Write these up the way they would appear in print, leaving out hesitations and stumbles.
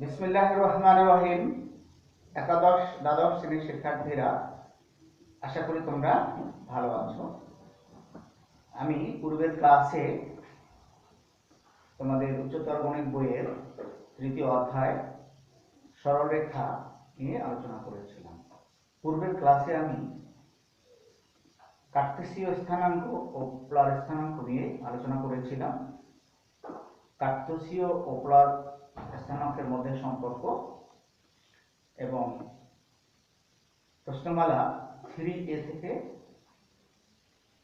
বিসমিল্লাহির রহমানির রহিম। একাদশ দ্বাদশ শ্রেণীর শিক্ষার্থীরা, আশা করি তোমরা ভালো আছো। আমি পূর্বের ক্লাসে তোমাদের উচ্চতর গণিত বইয়ের তৃতীয় অধ্যায় সরলরেখা নিয়ে আলোচনা করেছিলাম। পূর্বের ক্লাসে আমি কার্তেশীয় স্থানাঙ্ক ও পোলার স্থানাঙ্ক নিয়ে আলোচনা করেছিলাম। কার্তেশীয় ও পোলার স্থানাঙ্কের মধ্যে সম্পর্ক এবং প্রশ্নমালা 3A থেকে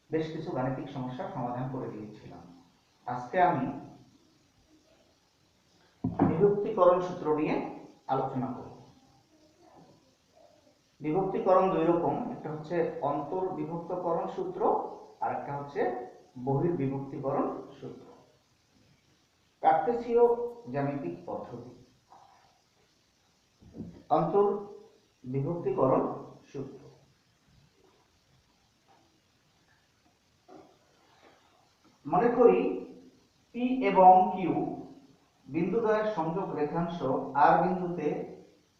বেশ কিছু গাণিতিক সমস্যার সমাধান করে দিয়েছিলাম। আজকে আমি বিভক্তিকরণ সূত্র নিয়ে আলোচনা করব। বিভক্তিকরণ দুই রকম, একটা হচ্ছে অন্তর্বিভক্তকরণ সূত্র আর একটা হচ্ছে বহির্বিভক্তিকরণ সূত্র। কার্তেশীয় জ্যামিতিক পদ্ধতি। অন্তর্বিভক্তিকরণ সূত্র। মনে করি পি এবং কিউ বিন্দুদ্বয়ের সংযোগ রেখাংশ আর বিন্দুতে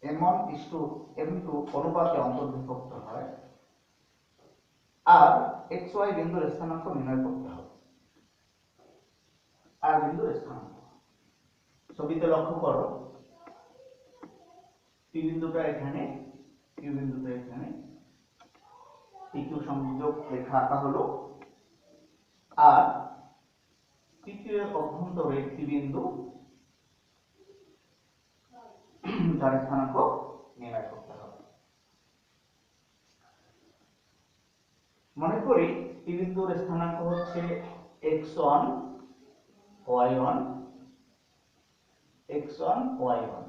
m1:m2 অনুপাতে অন্তর্বিভক্ত হয় আর xy বিন্দুর স্থানাঙ্ক নির্ণয় করতে হবে। আর বিন্দুর স্থানাঙ্ক ছবিতে লক্ষ্য করো, পি বিন্দুটা এখানে, কিউ বিন্দুটা এখানে, PQ সংযোগ রেখা আঁকা হলো আর PQ এর অভ্যন্তরে একটি বিন্দু যার স্থানাঙ্ক নির্ণয় করতে হবে। মনে করি পি বিন্দুর স্থানাঙ্ক হচ্ছে x1 y1 x1 y1,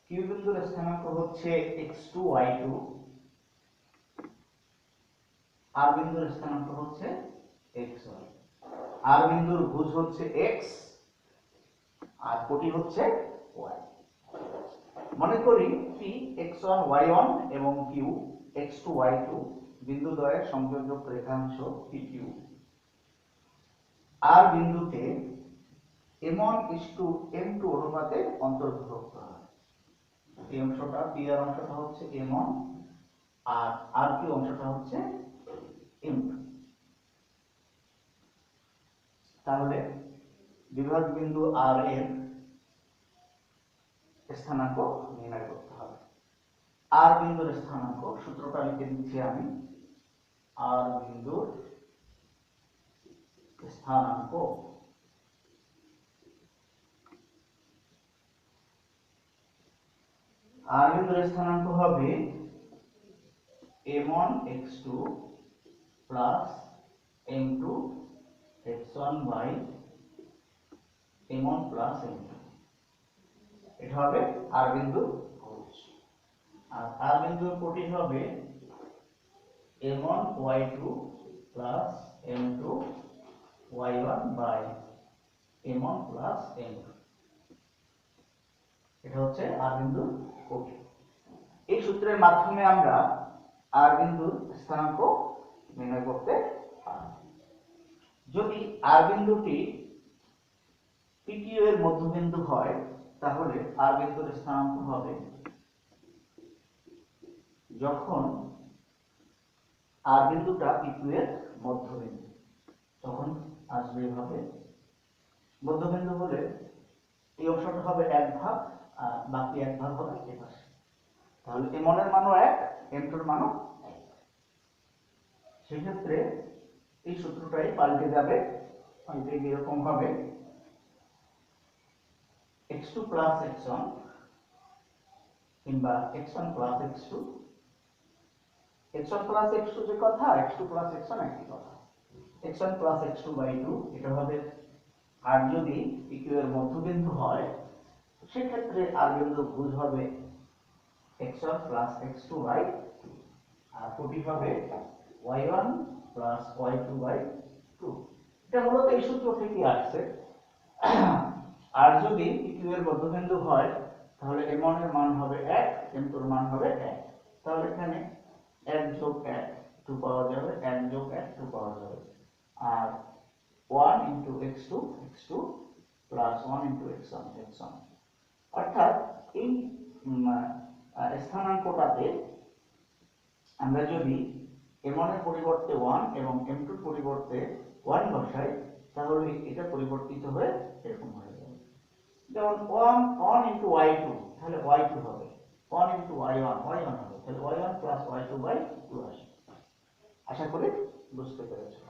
Q বিন্দুর স্থানাঙ্ক হচ্ছে x2 y2, আর বিন্দুর স্থানাঙ্ক হচ্ছে xy। আর বিন্দুর ভুজ হচ্ছে x আর কোটি হচ্ছে y। মনে করি p x1 y1 এবং q x2 y2 বিন্দুদ্বয়ের সংযোজক রেখাংশ PQ আর বিন্দুতে m1:m2 অনুপাতে অন্তর্বিভক্ত হয়। এই অংশটা p এর অংশটা হচ্ছে m1 আর q অংশটা হচ্ছে m2। তাহলে বিভাগ বিন্দু r এর স্থানাঙ্ক নির্ণয় করতে হবে। আর বিন্দুর স্থানাঙ্ক সূত্রটা লিখে দিচ্ছি আমি। আর বিন্দুর স্থানাঙ্ক আর বিন্দুর স্থানাঙ্ক হবে m1x2 plus m2x1 by m1 plus m2। এটা হবে আর বিন্দুর ভুজ। আর আর বিন্দুর কোটি হবে m1y2 plus m2y1 by m1 plus m2। এটা হচ্ছে আর বিন্দুর কোটি। এই সূত্রের মাধ্যমে আমরা আর বিন্দুর স্থানাঙ্ক নির্ণয় করতে পারি। যদি আর বিন্দুটি PQ এর মধ্যবিন্দু হয় তাহলে আর বিন্দুর স্থানাঙ্ক হবে, যখন আর বিন্দুটা PQ এর মধ্যবিন্দু, তখন আসবে এভাবে। মধ্যবিন্দু হলে এই অংশটা হবে 1 ভাগ আর বাকি 1 ভাগ হবে এই পাশে। তাহলে m1 এর মানও 1, m2 এর মানও 1। সেক্ষেত্রে এই সূত্রটাই পাল্টে যাবে। পাল্টে গিয়ে এরকম হবে x2 প্লাস x1 কিংবা x1 plus x2। x1 plus x2 যে কথা, x2 প্লাস x1 একই কথা। x1 প্লাস x2 বাই 2 এটা হবে। আর যদি PQ এর মধ্যবিন্দু হয় সেক্ষেত্রে আর বিন্দু ভুজ হবে x1 প্লাস x2 বাই 2 আর কোটি হবে y1 প্লাস y2 বাই 2। এটা মূলত এই সূত্র থেকে আসছে। আর যদি PQ এর মধ্যবিন্দু হয় তাহলে m1 এর মান হবে 1, m2 এর মান হবে 1। তাহলে এখানে 1 যোগ 1 2 পাওয়া যাবে, 1 যোগ 1 2 পাওয়া যাবে। আর 1 into x2 x2 plus 1 into x1 x1। অর্থাৎ এই স্থানাঙ্কটাতে আমরা যদি m1 এর পরিবর্তে 1 এবং m2 এর পরিবর্তে 1 বসাই, তাহলে এটা পরিবর্তিত হয়ে এরকম হয়ে যাবে। যেমন 1 into y2, তাহলে y2 হবে 1 into y1 হবে, তাহলে y1 plus y2 by 2 আসে। আশা করি বুঝতে পেরেছো।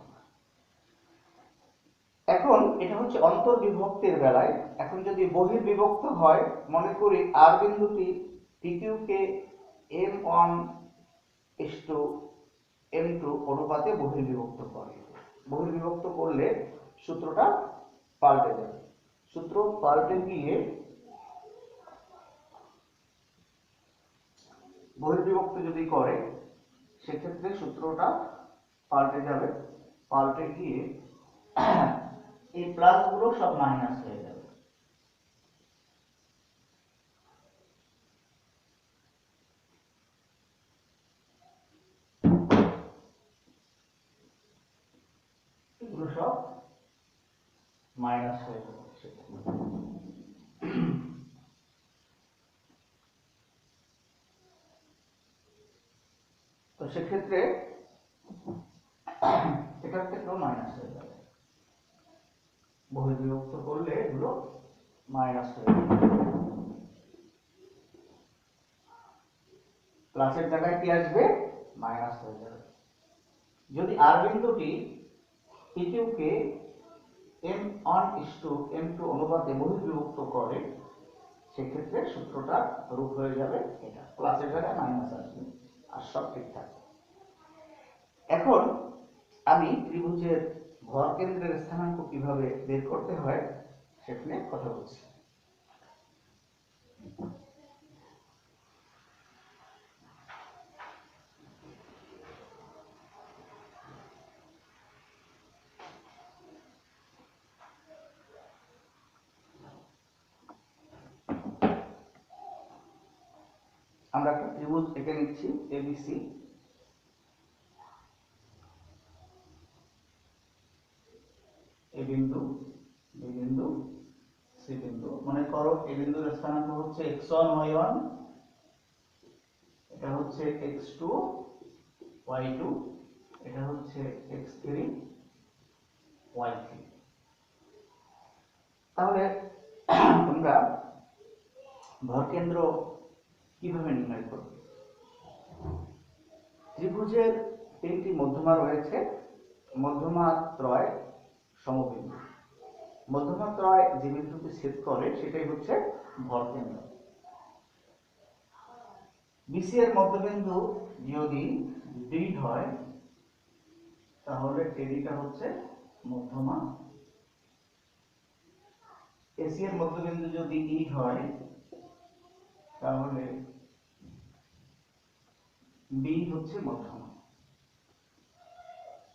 এখন এটা হচ্ছে অন্তর্বিভক্তির বেলায়। এখন যদি বহির্বিভক্ত হয়, মনে করি আর বিন্দুটি PQ কে m1:m2 অনুপাতে বহির্বিভক্ত করে। বহির্বিভক্ত করলে সূত্রটা পাল্টে যাবে। সূত্র পাল্টে গিয়ে বহির্বিভক্ত যদি করে, সেক্ষেত্রে সূত্রটা পাল্টে যাবে। পাল্টে গিয়ে এই প্লাস গুলো সব মাইনাস হয়ে যাবে। এগুলো সব মাইনাস হয়ে যাবে। তো সেক্ষেত্রে এটার থেকেও মাইনাস হয়ে যাবে। বহির্বিভক্ত করলে এগুলো মাইনাস হয়ে যাবে। প্লাসের জায়গায় কি আসবে? মাইনাস হয়ে যাবে। যদি আর বিন্দুটি PQ কে m1:m2 অনুপাতে বহির্বিভক্ত করে, সেক্ষেত্রে সূত্রটা রূপ হয়ে যাবে এটা, প্লাসের জায়গায় মাইনাস আসবে, আর সব ঠিক থাকবে। এখন আমি ত্রিভুজের ভর কেন্দ্রের স্থানাঙ্ক কিভাবে বের করতে হয় সেটা নিয়ে কথা বলছি। আমরা একটা ত্রিভুজ এঁকে নিচ্ছি ABC। এ বিন্দু, বি বিন্দু, সি বিন্দু। মনে করো এ বিন্দুর স্থানাঙ্ক হচ্ছে x1 y1, এটা হচ্ছে x2 y2, এটা হচ্ছে x3 y3। তাহলে তোমরা ভরকেন্দ্র কিভাবে নির্ণয় করবে? ত্রিভুজের তিনটি মধ্যমা রয়েছে, মধ্যমা ত্রয় সমবিন্দু। মধ্যমা ত্রয় যে বিন্দুতে ছেদ করে সেটাই হচ্ছে ভরকেন্দ্র। বিসি এর মধ্যবিন্দু যদি ডি হয়, তাহলে এডিটা হচ্ছে মধ্যমা। এসি এর মধ্যবিন্দু যদি ই হয়, তাহলে বি হচ্ছে মধ্যমা।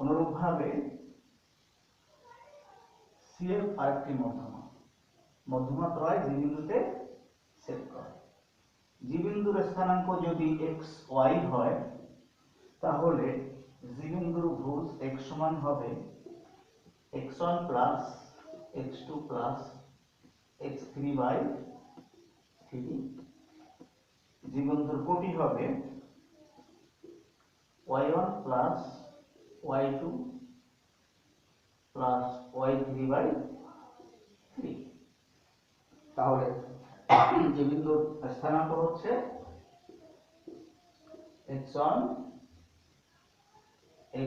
অনুরূপভাবে সিএফ আরেকটি মধ্যমা। মধ্যমা ত্রয় যে বিন্দুতে ছেদ করে। জি বিন্দুর স্থানাঙ্ক যদি এক্স ওয়াই হয়, তাহলে জি বিন্দুর ভুজ x সমান হবে x1 plus x2 plus x3 by 3। জি বিন্দুর কোটি হবে y1 plus y2 plus y3 by 3। তাহলে যে বিন্দুর স্থানাঙ্ক হচ্ছে x1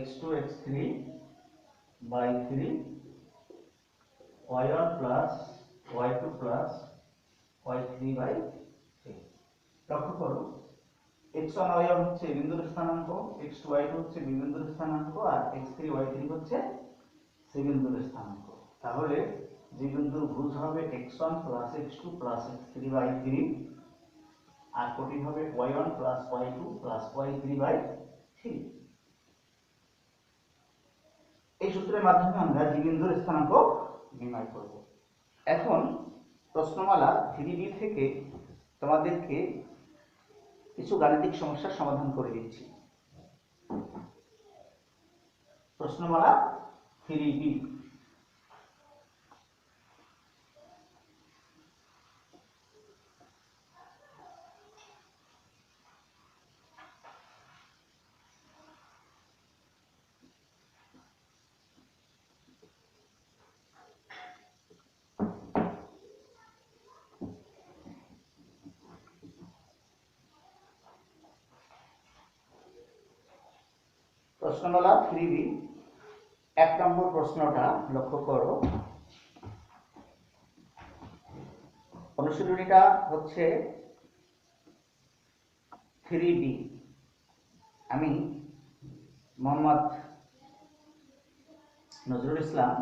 x2 x3 by 3, y1 plus y2 plus y3 by 3। লক্ষ্য করো x1 y1 হচ্ছে বিন্দুর স্থানাঙ্ক, x2 y2 হচ্ছে বিন্দুর স্থানাঙ্ক, আর x3 y3 হচ্ছে সি বিন্দুর স্থানাঙ্ক। তাহলে যে বিন্দুর ভুজ হবে x1 plus x2 plus x3 by 3, আর কোটি হবে y1 plus y2 plus y3 by 3। এই সূত্রের মাধ্যমে আমরা জি বিন্দুর স্থানাঙ্ক নির্ণয় করব। এখন প্রশ্নমালা 3B থেকে তোমাদেরকে কিছু গাণিতিক সমস্যার সমাধান করে দিচ্ছি। প্রশ্নমালা 3B। প্রশ্নমালা 3B 1 নম্বর প্রশ্নটা লক্ষ্য করো। অনুশীলনীটা হচ্ছে 3B। আমি মোহাম্মদ নজরুল ইসলাম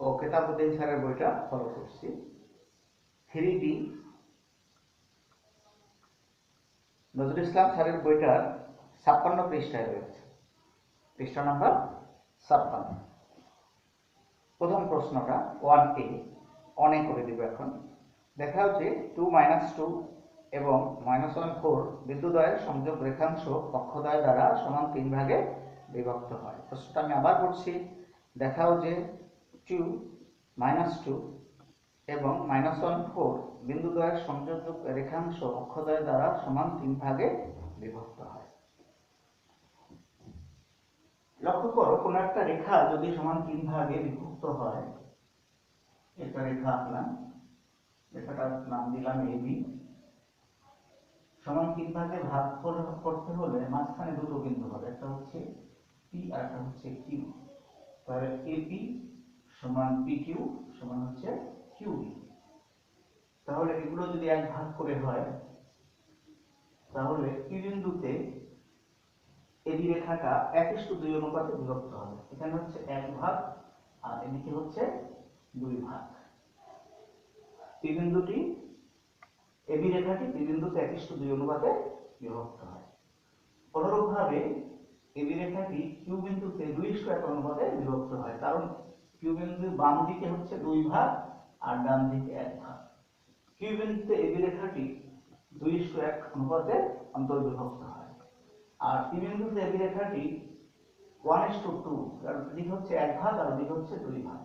ও কেতাবউদ্দিন স্যারের বইটা ফলো করছি। 3B নজরুল ইসলাম স্যারের বইটার 56 পৃষ্ঠায় রয়েছে, পৃষ্ঠা নাম্বার 56। প্রথম প্রশ্নটা 1A অনে করে দিব। এখন দেখা হচ্ছে 2 - 2 এবং -1 বিন্দুদ্বয়ের সংযোগ রেখাংশ অক্ষদ্বয় দ্বারা সমান 3 ভাগে বিভক্ত হয়। প্রশ্নটা আমি আবার পড়ছি। দেখাও যে 2 - 2 এবং -1 বিন্দুদ্বয়ের সংযোগ রেখাংশ অক্ষদ্বয় দ্বারা সমান 3 ভাগে বিভক্ত হয়। লক্ষ্য করো, কোন একটা রেখা যদি সমান 3 ভাগে বিভক্ত হয়, একটা রেখা আঁকলাম, রেখাটার নাম দিলাম AB। সমান 3 ভাগে ভাগ করতে হলে মাঝখানে দুটো বিন্দু হবে, একটা হচ্ছে P আর একটা হচ্ছে Q। তাহলে AP সমান PQ সমান হচ্ছে QB। তাহলে এগুলো যদি এক ভাগ করে হয়, তাহলে P বিন্দুতে AB রেখাটা 1:2 অনুপাতে বিভক্ত হবে। এখানে হচ্ছে 1 ভাগ আর এদিকে হচ্ছে 2 ভাগ। P বিন্দুটি AB রেখাটি P বিন্দুতে 1:2 অনুপাতে বিভক্ত হয়। অনুরূপভাবে AB রেখাটি Q বিন্দুতে 2:1 অনুপাতে বিভক্ত হয়, কারণ Q বিন্দুর বাম দিকে হচ্ছে 2 ভাগ আর ডান দিকে 1 ভাগ। Q বিন্দুতে AB রেখাটি 2:1 অনুপাতে অন্তর্বিভক্ত হয়, আর P বিন্দুতে AB রেখাটি 1:2, কারণ এদিক হচ্ছে 1 ভাগ আর ওদিক হচ্ছে 2 ভাগ।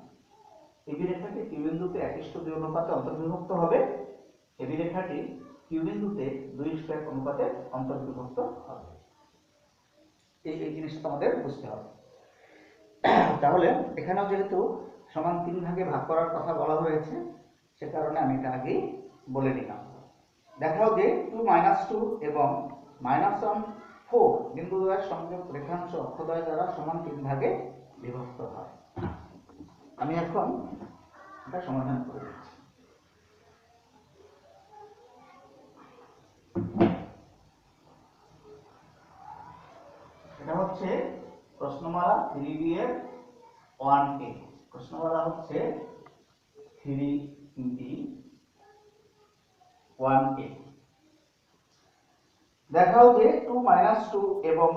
AB রেখাটি P বিন্দুতে 1:2 অনুপাতে অন্তর্বিভক্ত হবে, AB রেখাটি Q বিন্দুতে 2:1 অনুপাতে অন্তর্বিভক্ত হবে। এই জিনিসটা আমাদের বুঝতে হবে। তাহলে এখানেও যেহেতু সমান 3 ভাগে ভাগ করার কথা বলা হয়েছে, সে কারণে আমি এটা আগেই বলে নিলাম। দেখাও যে 2 - 2 এবং -1 বিন্দুদ্বয়ের সংযোগ রেখাংশ অক্ষদ্বয় দ্বারা সমান 3 ভাগে বিভক্ত হয়। আমি এখন এটা সমাধান করে দিচ্ছি। এটা হচ্ছে প্রশ্নমালা 3B এর 1A। প্রশ্নমালা হচ্ছে 3B 1A। দেখাও যে 2 - 2 এবং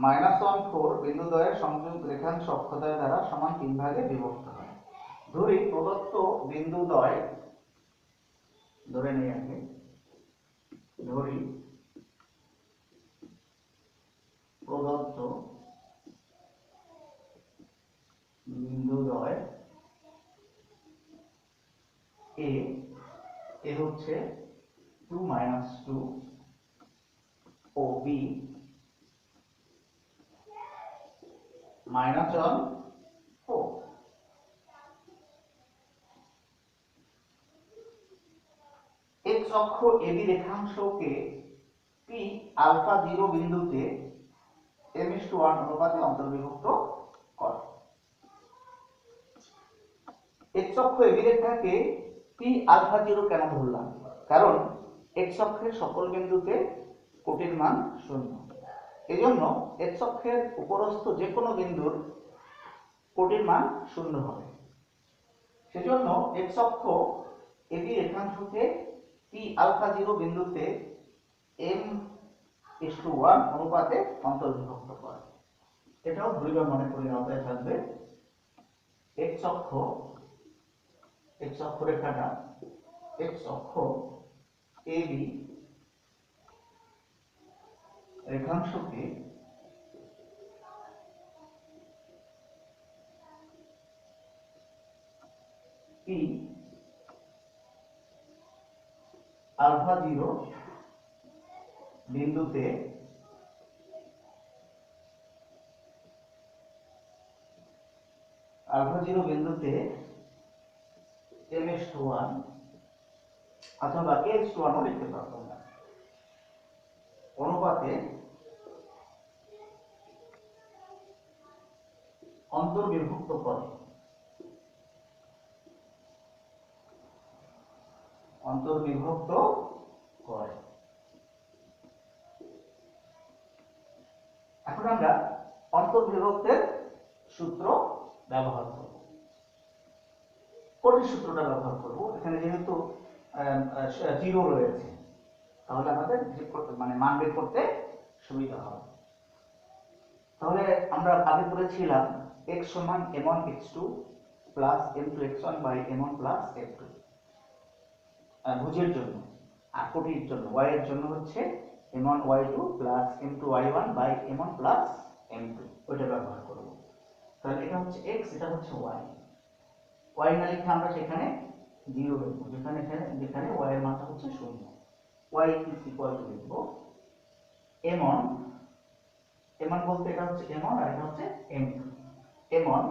-1 বিন্দুদ্বয়ের সংযোগ রেখাংশ অক্ষদ্বয় দ্বারা সমান 3 ভাগে বিভক্ত হয়। ধরি প্রদত্ত বিন্দুদ্বয়, ধরে নেই আগে, ধরি প্রদত্ত বিন্দুদ্বয় এ হচ্ছে 2 - 2 ও B -1 4। x অক্ষ AB রেখাংশকে P α0 বিন্দুতে m:1 অনুপাতে অন্তর্বিভক্ত করে। x অক্ষ AB রেখাকে P α0 কেন ধরলাম? কারণ x অক্ষের সকল বিন্দুতে কোটির মান 0। এজন্য x অক্ষের উপরস্থ যে কোনো বিন্দুর কোটির মান 0 হবে। সেজন্য x অক্ষ AB রেখাংশকে P α0 বিন্দুতে m:1 অনুপাতে অন্তর্বিভক্ত করে। এটাও দুইবার মনে করে মাথায় থাকবে। x অক্ষ রেখাটা x অক্ষ AB রেখাংশকে P α0 বিন্দুতে m:1 অথবা k:1 লিখতে পারবো না অনুপাতে অন্তর্বিভক্ত করে, অন্তর্বিভক্ত করে। এখন আমরা অন্তর্বিভক্তের সূত্র ব্যবহার করব। কোন সূত্রটা ব্যবহার করব? এখানে যেহেতু 0 রয়েছে, তাহলে আমাদের মানে মান বের করতে সুবিধা হবে। তাহলে আমরা আগে করেছিলাম x সমান m1 x2 plus m2 x1 by m1 plus m2 ভুজের জন্য। আর কোটির জন্য y এর জন্য হচ্ছে m1 y2 plus m2 y1 by m1 plus m2, ওইটা ব্যবহার করব। তাহলে এটা হচ্ছে x, এটা হচ্ছে y। y না লিখে আমরা সেখানে 0 লিখব, যেখানে y এর মানটা হচ্ছে 0। y is equal to লিখব m1 বলতে এটা হচ্ছে m1 আর এটা হচ্ছে m2। m1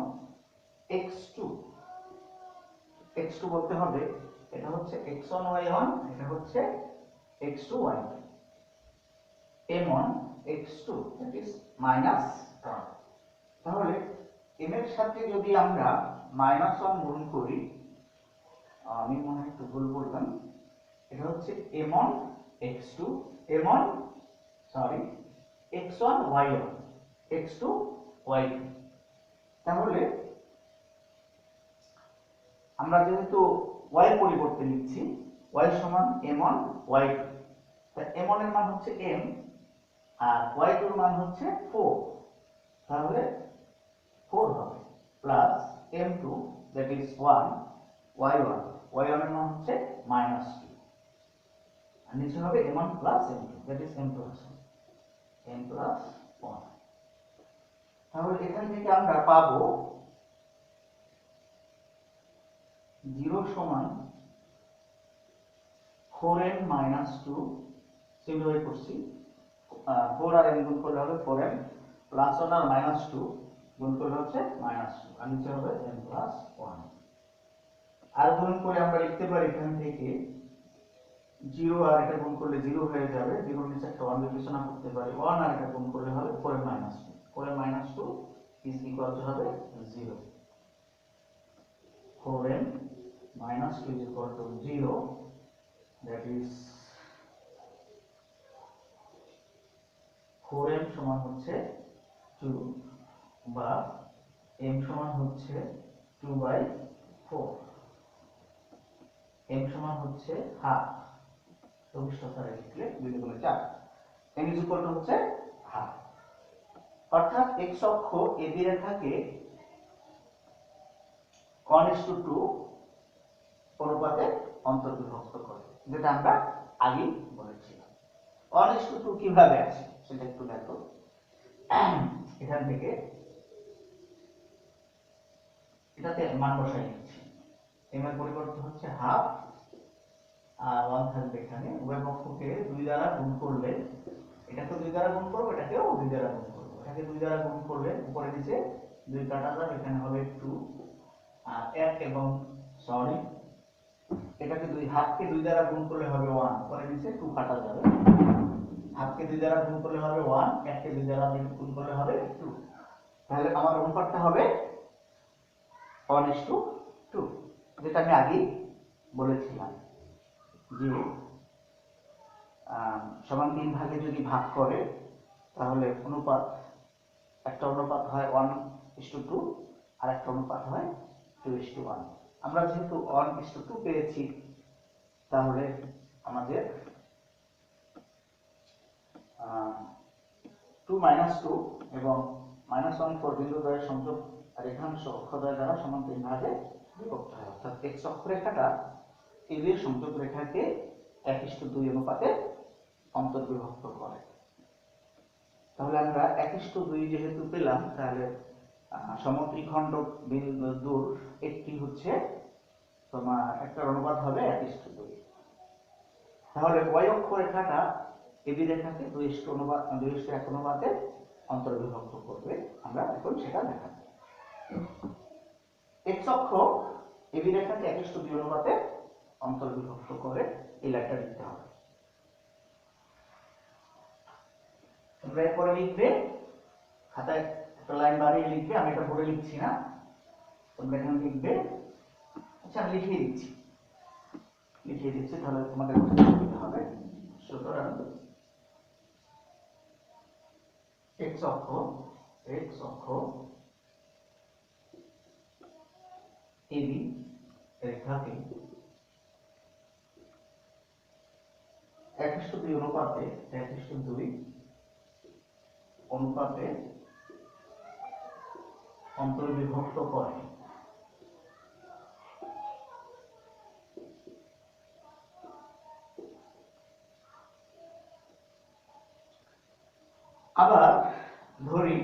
x2 বলতে হবে এটা হচ্ছে x1 y1, এটা হচ্ছে x2 y2। m1 x2 that is minus 1। তাহলে m এর সাথে যদি আমরা -1 গুণ করি, আমি মনে হয় একটু ভুল বললাম, এটা হচ্ছে m1 x2 x1 y1 x2 y2। তাহলে আমরা যেহেতু y এর পরিবর্তে লিখছি y সমান m1 y2, তাই m1 এর মান হচ্ছে m আর y2 এর মান হচ্ছে 4, তাহলে 4 হবে plus m2 that is 1 y1 এর মান হচ্ছে -2, আর নিচে হবে m1 plus m2 that is m plus 1। তাহলে এখান থেকে আমরা পাবো 0 সমান 4m - 2, সিম্পলিফাই করছি, 4 আর m গুণ করলে হবে 4m প্লাস 1 আর -2 গুণ করলে হচ্ছে -2, আর নিচে হবে m plus 1। আর গুণ করে আমরা লিখতে পারি এখান থেকে 0 আর এটা গুণ করলে 0 হয়ে যাবে, 0 এর নিচে একটা 1 বিবেচনা করতে পারি, 1 আর এটা গুণ করলে হবে 4m - 2, 4m - 2 is equal to হবে 0। 4m - 2 is equal to 0, that is 4m সমান হচ্ছে 2 বা m সমান হচ্ছে 2/4, m সমান হচ্ছে হাফ, 24 দ্বারা লিখলে 2 গুণে 4, m is equal to হচ্ছে হাফ। অর্থাৎ x অক্ষ AB রেখাকে 1:2 অনুপাতে অন্তর্বিভক্ত করে, যেটা আমরা আগেই বলেছিলাম। 1:2 কিভাবে আসে সেটা একটু দেখো। এখান থেকে এটাতে মান বসাই নিচ্ছি, m এর পরিবর্তে হচ্ছে হাফ আর 1 থাকবে এখানে। উভয় পক্ষকে 2 দ্বারা গুণ করলে, এটাকে 2 দ্বারা গুণ করব, এটাকেও 2 দ্বারা গুণ করব। এটাকে 2 দ্বারা গুণ করলে উপরে নিচে 2 কাটা যাবে, এখানে হবে 2 আর 1 এবং সরি এটাকে হাফকে 2 দ্বারা গুণ করলে হবে 1, উপরে নিচে 2 কাটা যাবে, হাফকে 2 দ্বারা গুণ করলে হবে 1, 1 কে 2 দ্বারা গুণ করলে হবে 2। তাহলে আমার অনুপাতটা হবে 1:2, যেটা আমি আগেই বলেছিলাম যে সমান 3 ভাগে যদি ভাগ করে তাহলে একটা অনুপাত হয় 1:2 আর একটা অনুপাত হয় 2:1। আমরা যেহেতু 1:2 পেয়েছি, তাহলে আমাদের 2 - 2 এবং -1 বিন্দুদ্বয়ের সংযোগ রেখাংশ অক্ষদ্বয় দ্বারা সমান 3 ভাগে বিভক্ত হয়। অর্থাৎ x অক্ষরেখাটা AB এর সংযোগ রেখাকে 1:2 অনুপাতে অন্তর্বিভক্ত করে। তাহলে আমরা 1:2 যেহেতু পেলাম, তাহলে সমদ্বিখণ্ড বিন্দুর একটি হচ্ছে তোমার একটা অনুপাত হবে 1:2। তাহলে y অক্ষরেখাটা AB রেখাকে 2:1 অনুপাতে অন্তর্বিভক্ত করবে, আমরা এখন সেটা দেখাবো। x অক্ষ AB রেখাকে 1:2 অনুপাতে অন্তর্বিভক্ত করে এই লাইনটা লিখতে হবে। এরপরে লিখবে, খাতায় একটা লাইন বাড়িয়ে লিখবে, আমি এটা পড়ে লিখছি না, তোমরা এখানে লিখবে। আচ্ছা আমি লিখিয়ে দিচ্ছি তাহলে তোমাদের বুঝতে সুবিধা হবে। সুতরাং x অক্ষ AB রেখাকে 1:2 অনুপাতে অন্তর্বিভক্ত করে। আবার ধরি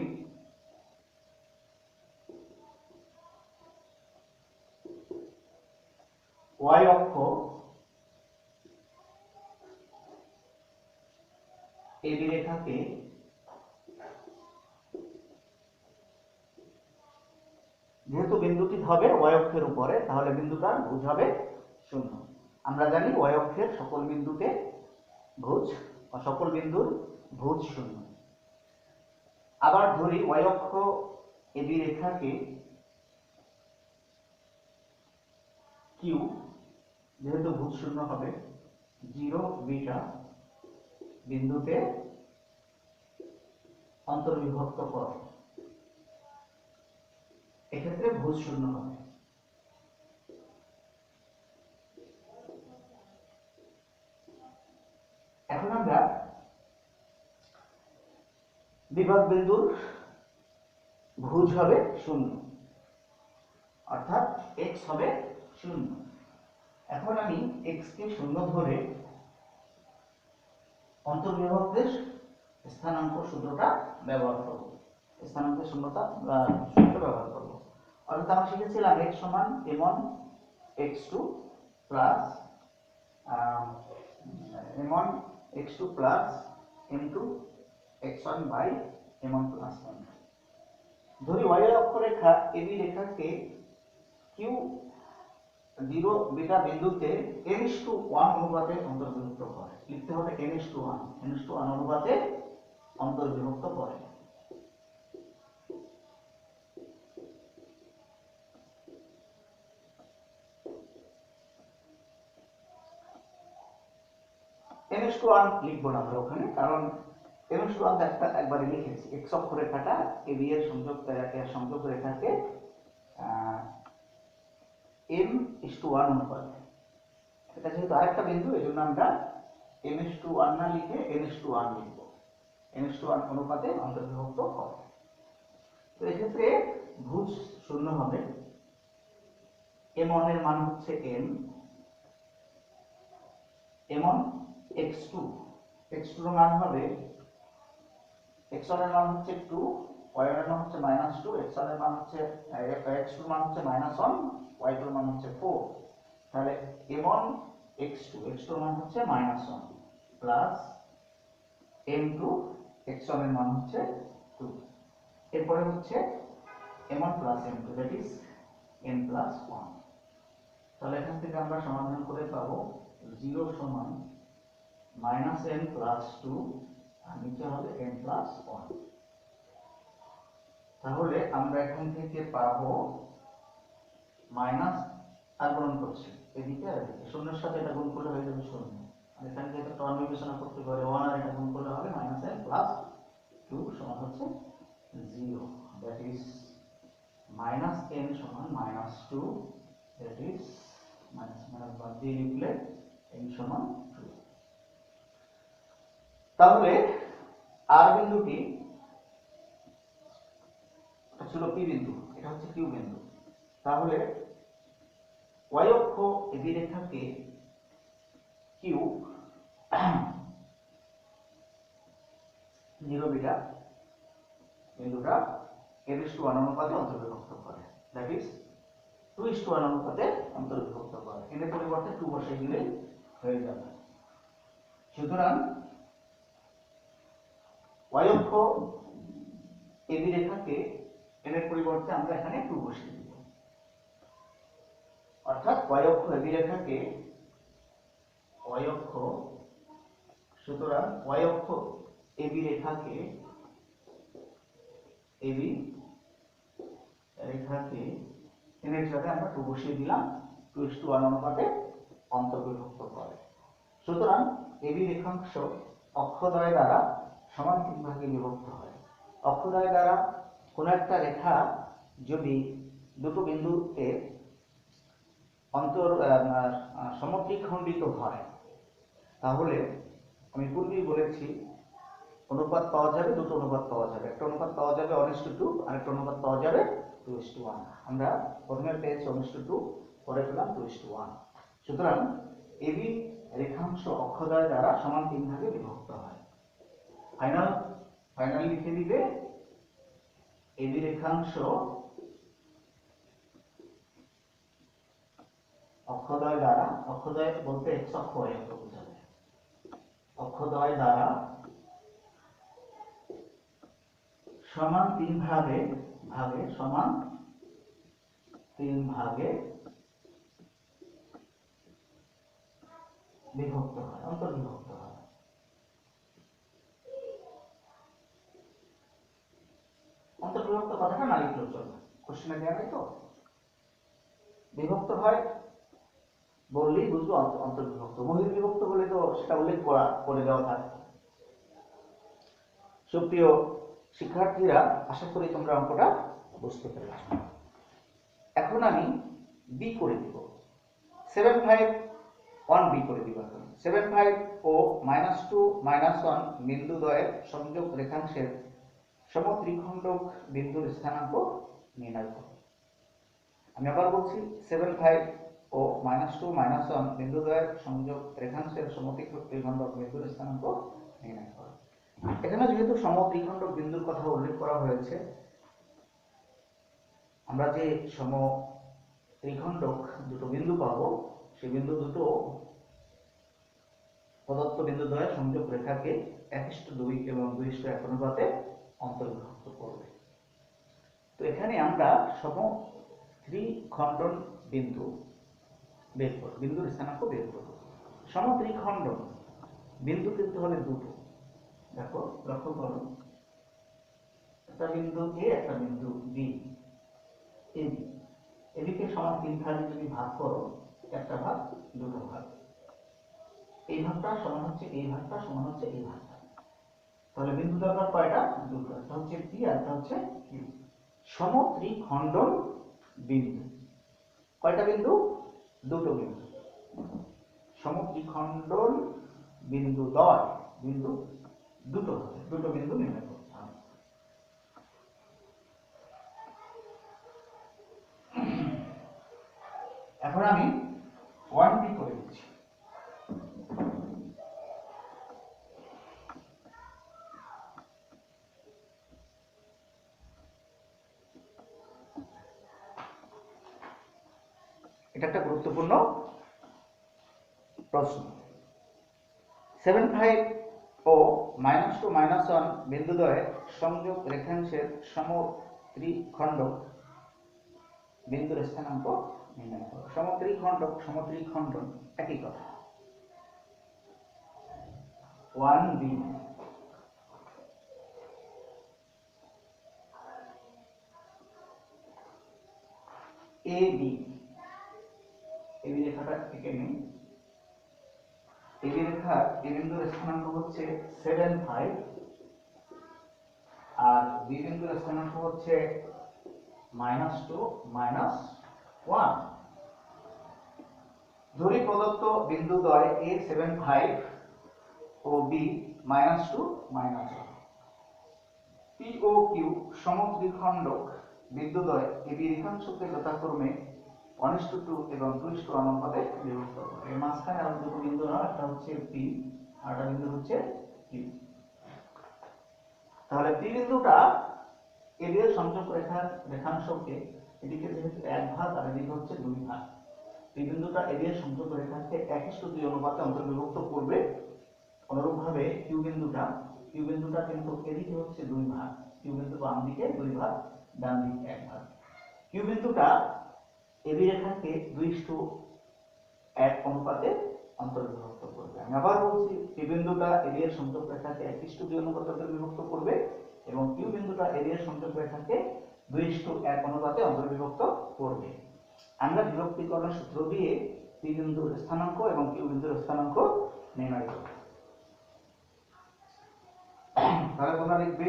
y অক্ষ AB রেখাকে যেহেতু বিন্দুটি হবে y অক্ষের উপরে, তাহলে বিন্দুটার ভুজ হবে 0। আমরা জানি y অক্ষের সকল বিন্দুর ভুজ 0। আবার ধরি y অক্ষ AB রেখাকে q, যেহেতু ভুজ 0 হবে, 0 বিটা বিন্দুতে অন্তর্বিভক্ত করে। এক্ষেত্রে ভুজ 0 হবে। এখন আমরা বিভাগ বিন্দুর ভুজ হবে 0, অর্থাৎ x হবে 0। এখন আমি x কে 0 ধরে অন্তর্বিভক্তের স্থানাঙ্ক সূত্রটা ব্যবহার করব। স্থানাঙ্কের সূত্রটা ব্যবহার করব। অর্থাৎ আমরা শিখেছিলাম x সমান m1 x2 plus m1 x2 plus m2 x1 by m1 plus m2। ধরি y অক্ষরেখা AB রেখাকে q 0 বিটা বিন্দুতে n:1 অনুপাতে অন্তর্বিভক্ত করে। লিখতে হবে n:1 অনুপাতে অন্তর্বিভক্ত করে। n:1 লিখবো না আমরা ওখানে, কারণ n:1 একবারে লিখেছি। x অক্ষরেখাটা AB এর সংযোগ রেখাকে m:1 অনুপাতে, এটা যেহেতু আরেকটা বিন্দু, এজন্য আমরা m:1 না লিখে n:1 লিখব। n:1 অনুপাতে অন্তর্বিভক্ত হবে। তো এক্ষেত্রে ভুজ 0 হবে। m1 এর মান হচ্ছে n, m1 x2 এর মান হবে, x1 এর মান হচ্ছে 2, y এর মান হচ্ছে -2, x1 এর মান হচ্ছে x2 এর মান হচ্ছে -1, y2 এর মান হচ্ছে 4। তাহলে m1 x2 এর মান হচ্ছে -1 প্লাস m2 x1 এর মান হচ্ছে 2। এরপরে হচ্ছে m1 plus m2 that is n+1। তাহলে এখান থেকে আমরা সমাধান করে পাবো 0 সমান -n+2 আর নিচে হবে n+1। তাহলে আমরা এখান থেকে পাবো মাইনাস, আর গুণ করছি এদিকে আর এদিকে, শূন্যের সাথে এটা গুণ করলে হয়ে যাবে 0। আর এখান থেকে একটা টার্ম বিবেচনা করতে পারে 1 আর এটা গুণ করলে হবে -n+2 সমান হচ্ছে 0। দ্যাট ইজ -n সমান -2, দ্যাট ইজ মাইনাস বাদ দিয়ে লিখলে n সমান 2। তাহলে আর বিন্দুটি ছিল p বিন্দু, এটা হচ্ছে q বিন্দু। তাহলে y অক্ষ AB রেখাকে q 0 বিটা বিন্দুটা n:1 অনুপাতে অন্তর্বিভক্ত করে, দ্যাট ইজ 2:1 অনুপাতে অন্তর্বিভক্ত করে। এর পরিবর্তে 2 বসিয়ে দিলেই হয়ে যাবে। সুতরাং y অক্ষ AB রেখাকে n এর পরিবর্তে আমরা এখানে 2 বসিয়ে দিব, অর্থাৎ y অক্ষ AB রেখাকে সুতরাং y অক্ষ AB রেখাকে এবি রেখাকে এর জায়গায় আমরা 2 বসিয়ে দিলাম, 2:1 অনুপাতে অন্তর্বিভক্ত করে। সুতরাং এবি রেখাংশ অক্ষদ্বয় দ্বারা সমান 3 ভাগে বিভক্ত হয়। অক্ষদ্বয় দ্বারা কোন একটা রেখা যদি দুটো বিন্দুতে সমদ্বিখণ্ডিত হয়, তাহলে আমি পূর্বেই বলেছি অনুপাত পাওয়া যাবে, দুটো অনুপাত পাওয়া যাবে। একটা অনুপাত পাওয়া যাবে 1:2, আর একটা অনুপাত পাওয়া যাবে 2:1। আমরা প্রথমে পেয়েছি 1:2, পরে পেলাম 2:1। সুতরাং এবি রেখাংশ অক্ষদ্বয় দ্বারা সমান 3 ভাগে বিভক্ত হয়। ফাইনালি লিখে দিবে এবি রেখাংশ অক্ষদ্বয় দ্বারা, অক্ষদ্বয় বলতে x অক্ষ y অক্ষ বোঝাবে, অক্ষদ্বয় দ্বারা সমান 3 ভাগে বিভক্ত হয়, অন্তর্বিভক্ত হয়। অন্তর্বিভক্ত কথাটা না লিখলেও চলবে, কোশ্চেনে দেওয়া নাই তো। বিভক্ত হয় বললেই বুঝবো অন্তর্বিভক্ত। বহির্বিভক্ত বলে তো সেটা উল্লেখ করে দেওয়া থাকে। সুপ্রিয় শিক্ষার্থীরা, আশা করি তোমরা অঙ্কটা বুঝতে পেরেছ। এখন আমি বি করে দিব, 7, 5, 1 বি করে দিব। এখন 7, 5 ও -2, -1 বিন্দুদ্বয়ের সংযোগ রেখাংশের সমত্রিখণ্ডক বিন্দুর স্থানাঙ্ক নির্ণয় করো। আমি আবার বলছি, 7, 5 ও -2, -1 বিন্দুদ্বয়ের সংযোগ রেখাংশের সমত্রিখণ্ডক বিন্দুর স্থানাঙ্ক নির্ণয় করো। এখানে যেহেতু সমত্রিখণ্ডক বিন্দুর কথা উল্লেখ করা হয়েছে, আমরা যে সমত্রিখণ্ডক দুটো বিন্দু পাবো, সেই বিন্দু দুটো প্রদত্ত বিন্দুদ্বয়ের সংযোগ রেখাকে 1:2 এবং 2:1 অনুপাতে অন্তর্বিভক্ত করবে। তো এখানে আমরা সমত্রিখণ্ডন বিন্দু বের করব, বিন্দুর স্থানাঙ্ক বের করব। সমত্রিখণ্ডন বিন্দু কিন্তু হবে দুটো। দেখো, লক্ষ্য করো, একটা বিন্দু এ, একটা বিন্দু বি। এদিকে সমান 3 ভাগে যদি ভাগ করো, একটা ভাগ, দুটো ভাগ, এই ভাগটা সমান হচ্ছে এই ভাগটা, সমান হচ্ছে এই ভাগটা। তাহলে বিন্দু দরকার কয়টা? দুটো, একটা হচ্ছে পি আর একটা হচ্ছে কিউ। সমত্রিখণ্ডন বিন্দু কয়টা বিন্দু? দুটো বিন্দু। সমত্রিখণ্ডন বিন্দু দ্বয়, বিন্দু দুটো হবে, দুটো বিন্দু নির্ণয় করতে হবে। এখন আমি 1 বি করে দিচ্ছি। এটা একটা গুরুত্বপূর্ণ প্রশ্ন। 7, 5 ও -2, -1 বিন্দুদ্বয়ের সংযোগ রেখাংশের সমত্রিখণ্ডক বিন্দুর স্থানাঙ্ক নির্ণয় করো। সমত্রিখণ্ডক, সমত্রিখণ্ডন একই কথা। 1 বি এ বি, এই রেখাটা এঁকে নিই। এই রেখার এই বিন্দুর স্থানাঙ্ক হচ্ছে 7, 5, আর বি বিন্দুর স্থানাঙ্ক হচ্ছে -2, -1। ধরি প্রদত্ত বিন্দুদ্বয় এ 7, 5 ও B -2, -1। P O Q সমত্রিখণ্ডক বিন্দুদ্বয় AB রেখাংশকে যথাক্রমে 1:2 এবং 2:1 অনুপাতে বিভক্ত করে। এর মাঝখানে আর দুটো বিন্দু নাও, একটা হচ্ছে পি আর একটা বিন্দু হচ্ছে কিউ। তাহলে পি বিন্দুটা এবি এর সংযোগ রেখাংশকে, এদিকে যেহেতু 1 ভাগ আর এদিকে হচ্ছে 2 ভাগ, পি বিন্দুটা এবি এর সংযোগ রেখাকে 1:2 অনুপাতে অন্তর্বিভক্ত করবে। অনুরূপভাবে কিউ বিন্দুটা কিন্তু এদিকে হচ্ছে 2 ভাগ, কিউ বিন্দু বাম দিকে 2 ভাগ, ডান দিকে 1 ভাগ। কিউ বিন্দুটা এবি রেখাকে 2:1 অনুপাতে অন্তর্বিভক্ত করবে। আমি আবার বলছি, পি বিন্দুটা এবি এর সংযোগ রেখাকে 1:2 অনুপাতে অন্তর্বিভক্ত করবে এবং কিউ বিন্দুটা এ দিয়ে সংযোগ হয়ে থাকে 2:1 অনুপাতে অন্তর্বিভক্ত করবে। আমরা বিভক্তিকরণ সূত্র দিয়ে পি বিন্দুর স্থানাঙ্ক এবং কিউ বিন্দুর স্থানাঙ্ক নির্ণয় করব। তাহলে তোমরা লিখবে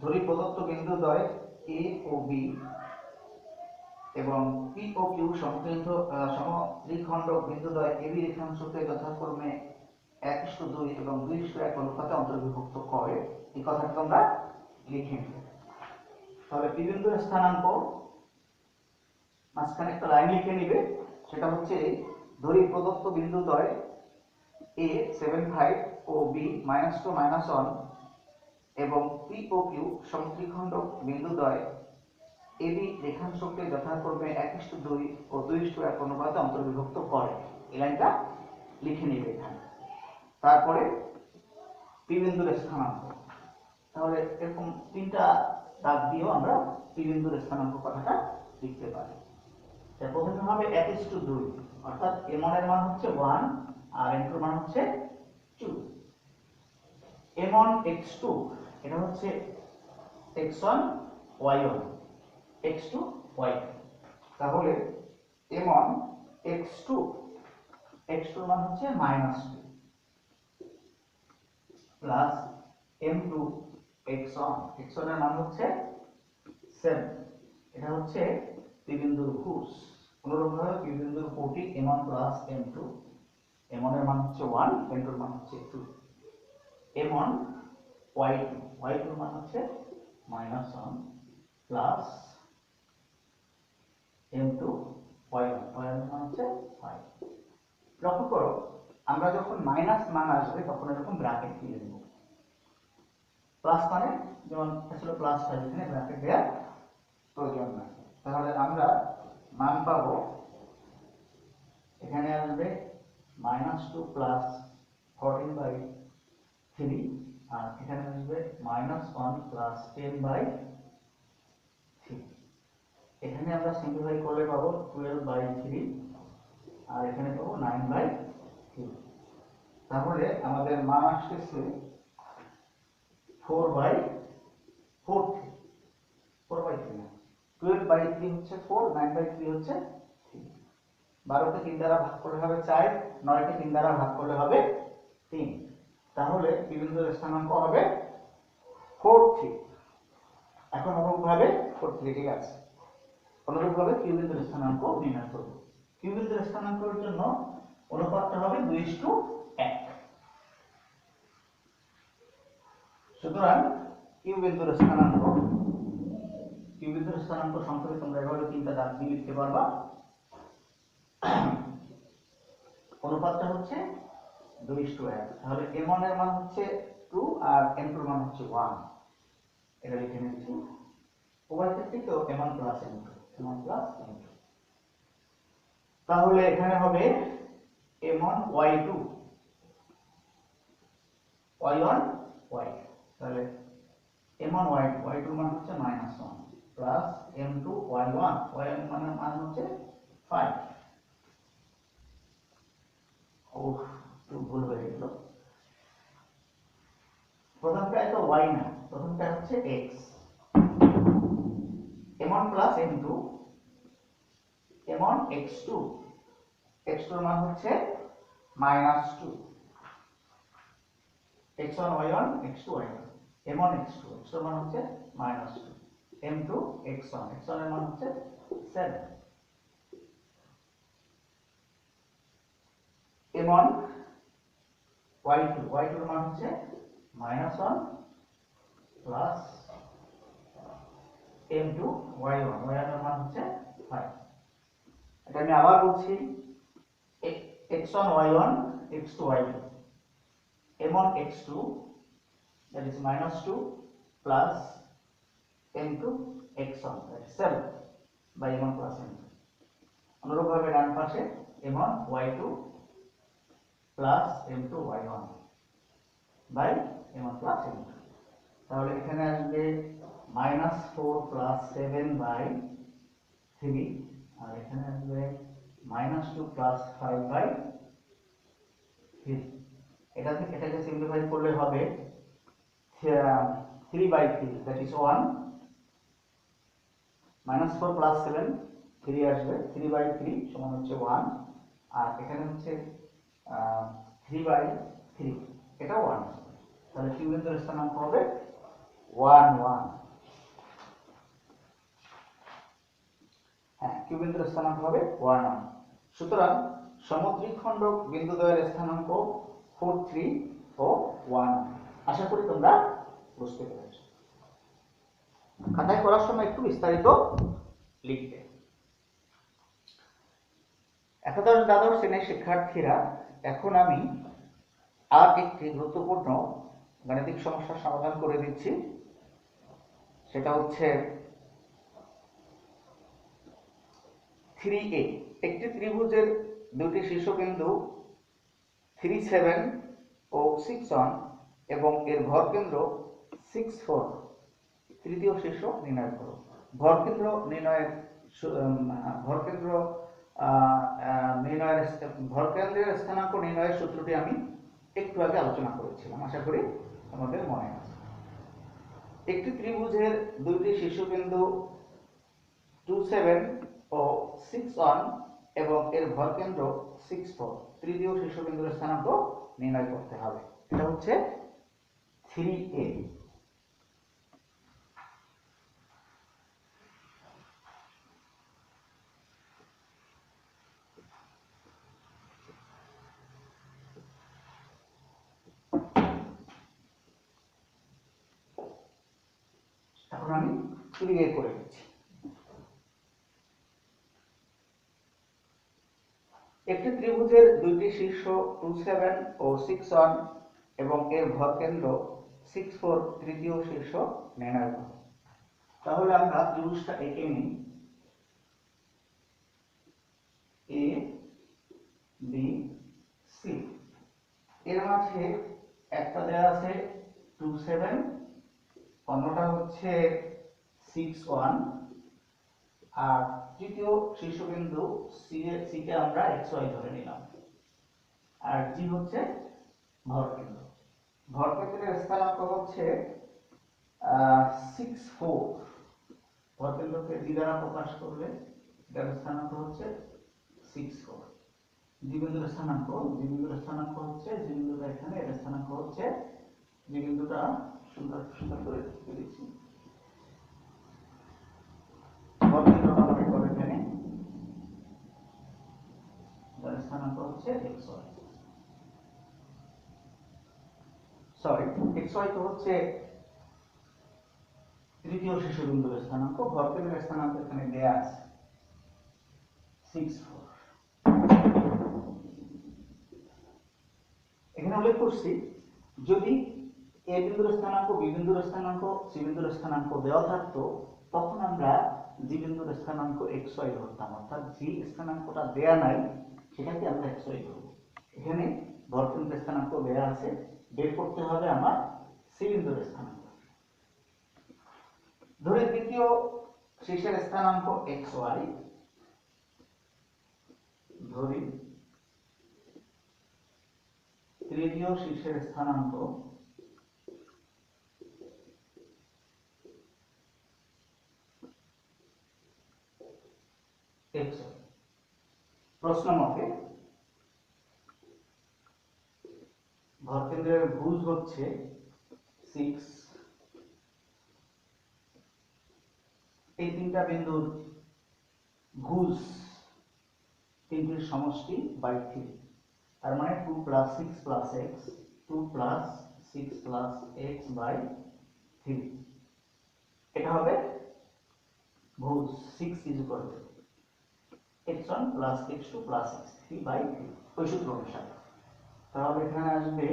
ধরি প্রদত্ত বিন্দুদ্বয় এ ও বি এবং পি ও কিউ সমত্রিখণ্ড বিন্দুদ্বয় এবি রেখাংশকে যথাক্রমে 1:2 এবং 2:1 অনুপাতে অন্তর্বিভক্ত করে, এই কথাটা তোমরা লিখে নেবে। তাহলে পি বিন্দুর স্থানাঙ্ক মাঝখানে একটা লাইন লিখে নিবে, সেটা হচ্ছে ধরি প্রদত্ত বিন্দুদ্বয় এ 7.5 ও বি -2 -1 এবং পি ও কিউ সমত্রিখণ্ড বিন্দুদ্বয় এবি রেখাংশকে যথাক্রমে 1:2 ও 2:1 অনুপাতে অন্তর্বিভক্ত করে, এই লাইনটা লিখে নিবে এখানে। তারপরে পি বিন্দুর স্থানাঙ্ক, তাহলে এরকম তিনটা দাগ দিয়েও আমরা পি বিন্দুর স্থানাঙ্ক কথাটা লিখতে পারি। প্রথমে হবে 1:2, অর্থাৎ m1 এর মান হচ্ছে 1 আর m2 এর মান হচ্ছে 2। m1 x2 এটা হচ্ছে x1 y1 x2 y2, তাহলে m1 x2 x2 এর মান হচ্ছে -2 প্লাস m2 x1 x1 এর মান হচ্ছে 7, এটা হচ্ছে পি বিন্দুর ঘুষ। অনুরূপভাবে পি বিন্দুর কোটি m1 প্লাস m2, m1 এর মান হচ্ছে 1, m2 এর মান হচ্ছে 2, m1 y2 y2 এর মান হচ্ছে -1 প্লাস m2 y1 y1 এর মান হচ্ছে 5। লক্ষ্য করো, আমরা যখন মাইনাস মান আসবে তখন এরকম ব্র্যাকেট দিয়ে দেব, প্লাস মানে যেমন আসলে প্লাস 5, এখানে ব্র্যাকেট দেওয়ার প্রয়োজন নাই। তাহলে আমরা মান পাবো, এখানে আসবে -2 প্লাস 14/3 আর এখানে আসবে -1 প্লাস 10/3। এখানে আমরা সিম্পলিফাই করলে পাবো 12/3 আর এখানে পাবো 9/3। তাহলে আমাদের মান আসছে 4/3 না, 12/3 হচ্ছে 4, 9/3 হচ্ছে 3। 12 কে 3 দ্বারা ভাগ করলে হবে 4, 9 কে 3 দ্বারা ভাগ করলে হবে 3। তাহলে পি বিন্দুর স্থানাঙ্ক হবে 4/3। এখন অনুরূপভাবে 4/3, ঠিক আছে। অনুরূপভাবে কিউ বিন্দুর স্থানাঙ্ক নির্ণয় করব। কিউ বিন্দুর স্থানাঙ্কের জন্য অনুপাতটা হবে 2:1। সুতরাং কিউ বিন্দুর স্থানাঙ্ক সংক্ষেপে তোমরা এভাবে তিনটা দাগ দিয়ে লিখতে পারবা। অনুপাতটা হচ্ছে 2:1। তাহলে m1 এর মান হচ্ছে 2 আর m2 এর মান হচ্ছে 1, এটা লিখে নিচ্ছি। উভয় ক্ষেত্রে তো m1 প্লাস m2 তাহলে এখানে হবে m1 y2 y1 y, তাহলে m1 y2 এর মান হচ্ছে -1 প্লাস m2 y1 এর মান হচ্ছে 5। একটু ভুল হয়ে গেল, প্রথমটা তো y না, প্রথমটা হচ্ছে x। m1 plus m2 m1 x2 এর মান হচ্ছে -2 x1 y1 x2 y1, m1 x2 এর মান হচ্ছে -2, m2 x1 এর মান হচ্ছে 7, m1 y2 এর মান হচ্ছে -1 প্লাস m2 y1 এর মান হচ্ছে 5। এটা আমি আবার বলছি, x1 y1 x2 y2, m1 x2 that is -2 plus m2 x1 that is 7 by m1 plus m2। অনুরূপভাবে ডান পাশে m1 y2 plus m2 y1 by m1 plus m2। তাহলে এখানে আসবে -4 plus 7/3 আর এখানে আসবে -2 plus 5/3। এটাকে সিম্পলিফাই করলে হবে 3/3 that is 1 -4 + 7 3 আসবে 3/3 সমান হচ্ছে 1 আর এখানে হচ্ছে 3/3 এটা 1 তাহলে কিউ বিন্দুর স্থানাঙ্ক হবে 1 1 হ্যাঁ কিউ বিন্দুর স্থানাঙ্ক হবে 1 1 সুতরাং সমদ্বিখণ্ডক বিন্দুদ্বয়ের স্থানাঙ্ক 4 3 ও 1 আশা করি তোমরা বুঝতে পেরেছো খাতায় করার সময় একটু বিস্তারিত লিখবে একাদশ দ্বাদশ শ্রেণীর শিক্ষার্থীরা এখন আমি আর একটি গুরুত্বপূর্ণ গাণিতিক সমস্যার সমাধান করে দিচ্ছি সেটা হচ্ছে 3a একটি ত্রিভুজের দুটি শীর্ষবিন্দু 3 7 ও 6 1 এবং এর ভরকেন্দ্র 6 4 তৃতীয় শীর্ষ নির্ণয় করো ভরকেন্দ্র নির্ণয়ের ভরকেন্দ্রের স্থানাঙ্ক নির্ণয়ের সূত্রটি আমি একটু আগে আলোচনা করেছিলাম আশা করি তোমাদের মনে আছে একটি ত্রিভুজের দুইটি শীর্ষবিন্দু 2 7 ও 6 1 এবং এর ভরকেন্দ্র 6 4 তৃতীয় শীর্ষবিন্দুর স্থানাঙ্ক নির্ণয় করতে হবে এটা হচ্ছে 3a এখন আমি ক্লিয়ার করে দিচ্ছি একটি ত্রিভুজের দুইটি শীর্ষ 2 7 ও 6 1 এবং এর ভরকেন্দ্র 6 4 তৃতীয় শীর্ষ নির্ণয় করো তাহলে আমরা ত্রিভুজটা এঁকে নিই এ বি সি এর মাঝে একটা দেয়া আছে 2 7 অন্যটা হচ্ছে 6 1 আর তৃতীয় শীর্ষবিন্দু সি কে আমরা xy ধরে নিলাম আর জি হচ্ছে ভরকেন্দ্র ভরকেন্দ্রের স্থানাঙ্ক হচ্ছে 6 4 ভরকেন্দ্রকে জি দ্বারা প্রকাশ করলে এটার স্থানাঙ্ক হচ্ছে 6 4 জি বিন্দুর স্থানাঙ্ক হচ্ছে জি বিন্দুটা এখানে এর স্থানাঙ্ক হচ্ছে জি বিন্দুটা সুন্দর সুন্দর করে দিচ্ছি ভরকেন্দ্র আমরা করে এখানে যার স্থানাঙ্ক হচ্ছে xy সরি xy তো হচ্ছে তৃতীয় শীর্ষবিন্দুর স্থানাঙ্ক ভরকেন্দ্রের স্থানাঙ্ক এখানে দেয়া আছে 6 4 এখানে উল্লেখ করছি যদি এ বিন্দুর স্থানাঙ্ক বি বিন্দুর স্থানাঙ্ক সি বিন্দুর স্থানাঙ্ক দেওয়া থাকতো তখন আমরা জি বিন্দুর স্থানাঙ্ক xy ধরতাম অর্থাৎ জি স্থানাঙ্কটা দেয়া নাই সেটাকে আমরা xy ধরব এখানে ভরকেন্দ্রের স্থানাঙ্ক দেয়া আছে বের করতে হবে আমার সি বিন্দুর স্থানাঙ্ক ধরে দ্বিতীয় শীর্ষের স্থানাঙ্ক xy ধরি তৃতীয় শীর্ষের স্থানাঙ্ক xy প্রশ্ন মতে ভরকেন্দ্রের ভুজ হচ্ছে 6 এই তিনটা বিন্দুর ভুজ তিনটির সমষ্টি বাই 3 তার মানে 2 + 6 + x 2 + 6 + x বাই 3 এটা হবে ভুজ 6 x1 + x2 + x3 বাই 3 ওই সূত্র অনুসারে তাহলে এখানে আসবে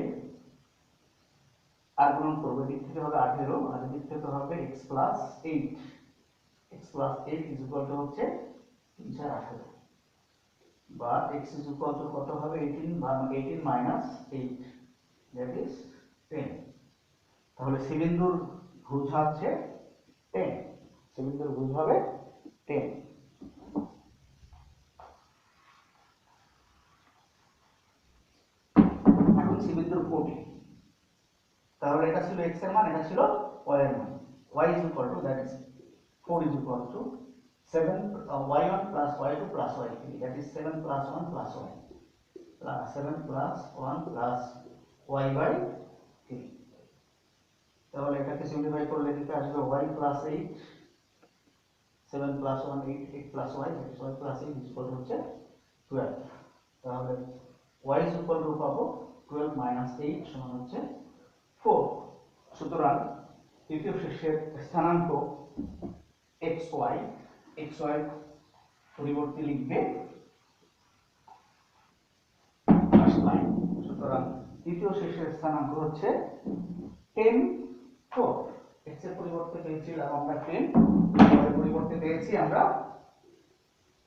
আর গুণন করব দিক থেকে হবে 18 আর দিক থেকে হবে x + 8 x + 8 হচ্ছে 3 4 18 বা x কত হবে 18 বা 18 - 8 that is 10 তাহলে সি বিন্দুর ভুজ হচ্ছে 10 সি বিন্দুর ভুজ হবে 10 এখন সি বিন্দুর কোটি তাহলে এটা ছিল x এর মান, এটা ছিল y এর মান। y is equal to, that is 4 is equal to 7 y1 plus y2 plus y3, that is 7 plus 1 plus y plus 7 plus 1 plus y by 3। তাহলে এটাকে সিম্পলিফাই করলে দিতে আসবে y plus 8, 7 plus 1 8, 8 plus y, that is y plus 8 is equal to হচ্ছে 12। তাহলে y is equal to পাবো 12 minus 8 সমান হচ্ছে 4। সুতরাং তৃতীয় শীর্ষের স্থানাঙ্ক xy, xy পরিবর্তে লিখবে লাইন। সুতরাং তৃতীয় শীর্ষের স্থানাঙ্ক হচ্ছে 10 4। x এর পরিবর্তে পেয়েছিলাম আমরা 10, y এর পরিবর্তে পেয়েছি আমরা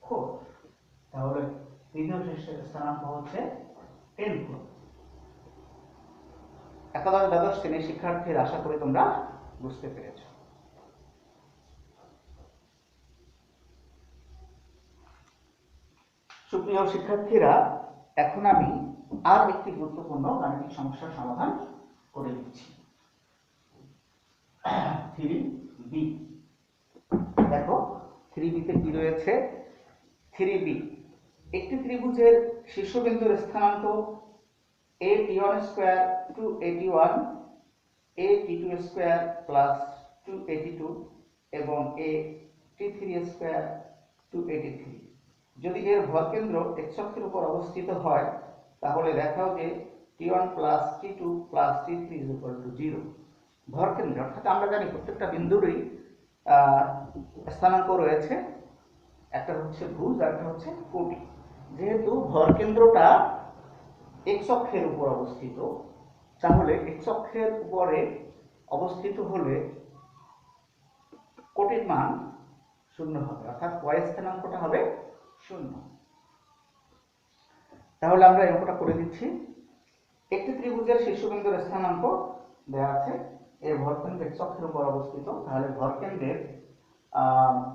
4। তাহলে তৃতীয় শীর্ষের স্থানাঙ্ক হচ্ছে 10 4। একাদশ দ্বাদশ শ্রেণীর শিক্ষার্থীরা, আশা করি তোমরা বুঝতে পেরেছ। সুপ্রিয় শিক্ষার্থীরা, এখন আমি আর একটি গুরুত্বপূর্ণ গাণিতিক সমস্যার সমাধান করে দিচ্ছি। 3b। দেখো 3b তে কি রয়েছে। 3b একটি ত্রিভুজের শীর্ষবিন্দুর স্থানাঙ্ক at1 square to at1, at2 square plus 2at2 এবং at3 স্কয়ার টু at3 যদি এর ভরকেন্দ্র x অক্ষের উপর অবস্থিত হয়, তাহলে দেখাও যে t1 plus t2 plus t3 is equal to 0। ভরকেন্দ্র অর্থাৎ আমরা জানি প্রত্যেকটা বিন্দুরই স্থানাঙ্ক রয়েছে, একটা হচ্ছে ভুজ আর একটা হচ্ছে কোটি। যেহেতু ভরকেন্দ্রটা x অক্ষের উপর অবস্থিত, তাহলে x অক্ষের উপরে অবস্থিত হলে কোটির মান 0 হবে, অর্থাৎ y স্থানাঙ্কটা হবে 0। তাহলে আমরা এই অঙ্কটা করে দিচ্ছি। একটি ত্রিভুজের শীর্ষবিন্দুর স্থানাঙ্ক দেওয়া আছে, এর ভরকেন্দ্র x অক্ষের উপর অবস্থিত, তাহলে ভরকেন্দ্রের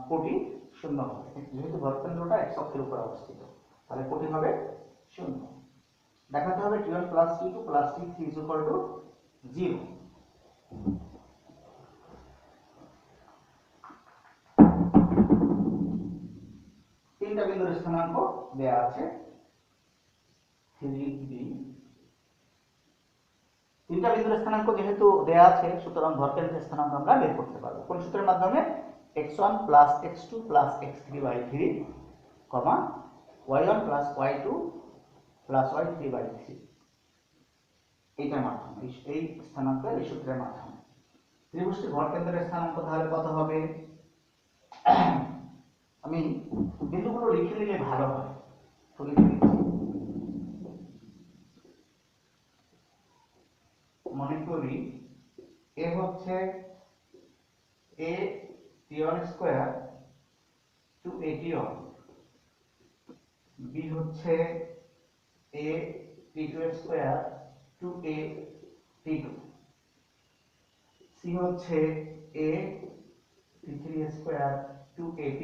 কোটি 0 হবে। যেহেতু ভরকেন্দ্রটা x অক্ষের উপর অবস্থিত, তাহলে কোটি হবে 0। দেখাতে হবে t1 plus t2 plus t3 is equal to 0। তিনটা বিন্দুর স্থানাঙ্ক দেয়া আছে 3b। তিনটা বিন্দুর স্থানাঙ্ক যেহেতু দেয়া আছে, সুতরাং ভরকেন্দ্রের স্থানাঙ্ক আমরা বের করতে পারবো কোন সূত্রের মাধ্যমে? x1 plus x2 plus x3 by 3, y1 plus y2 plus y3 by 3, এইটার মাধ্যমে, এই স্থানাঙ্কের এই সূত্রের মাধ্যমে। ত্রিভুজটির ভরকেন্দ্রের স্থানাঙ্ক তাহলে কত হবে? আমি বিন্দুগুলো লিখে নিলে ভালো হয়, তো লিখে দিচ্ছি। মনে করি a হচ্ছে at1 square to at1, b হচ্ছে at2 square to at2, c হচ্ছে at3 স্কয়ার টু at3।